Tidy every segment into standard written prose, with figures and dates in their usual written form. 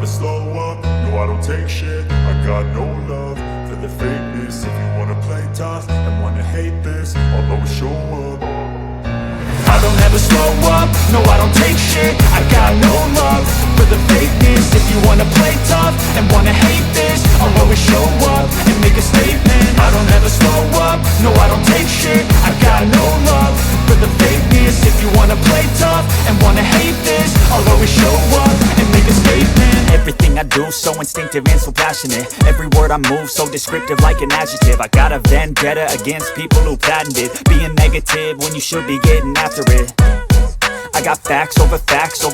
never slow up, no I don't take shit. I got no love for the fakeness. If you wanna play tough and wanna hate this, I'll always show up. I don't ever slow up, no I don't take shit. I got no love for the fakeness. If you wanna play tough and wanna hate this, I'll always show up and make a statement. I don't ever slow up, no I don't take shit. I got no love for the fakeness. If you wanna play tough and wanna hate this, I'll always show up and make a statement. Everything I do so instinctive and so passionate. Every word I move so descriptive like an adjective. I got a vendetta against people who patented being negative when you should be getting after it. I got facts over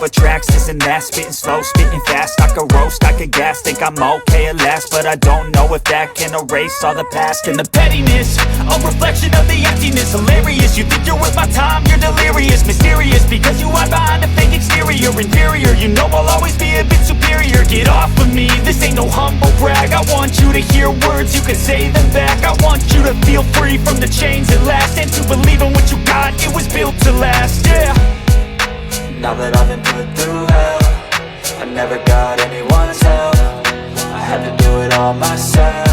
tracks, this and that. Spitting slow, spitting fast. I could roast, I could gas. Think I'm okay at last, but I don't know if that can erase all the past. And the pettiness, a reflection of the emptiness. Hilarious, you think you're worth my time, you're delirious. Mysterious, because you hide behind a fake exterior. Inferior, you know I'll always be a bit superior. Get off of me, this ain't no humble brag. I want you to hear words, you can say them back. I want you to feel free from the chains at last, and to believe in what you got, it was built to last, yeah. Now that I've been put through hell, I never got anyone's help. I had to do it all myself.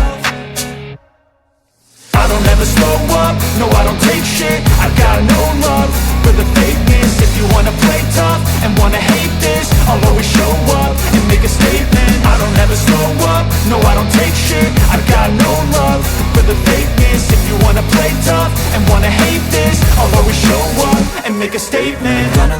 I don't ever slow up, no I don't take shit. I got no love for the fakeness. If you wanna play tough and wanna hate this, I'll always show up and make a statement. I don't ever slow up, no I don't take shit. I got no love for the fakeness. If you wanna play tough and wanna hate this, I'll always show up and make a statement. Gonna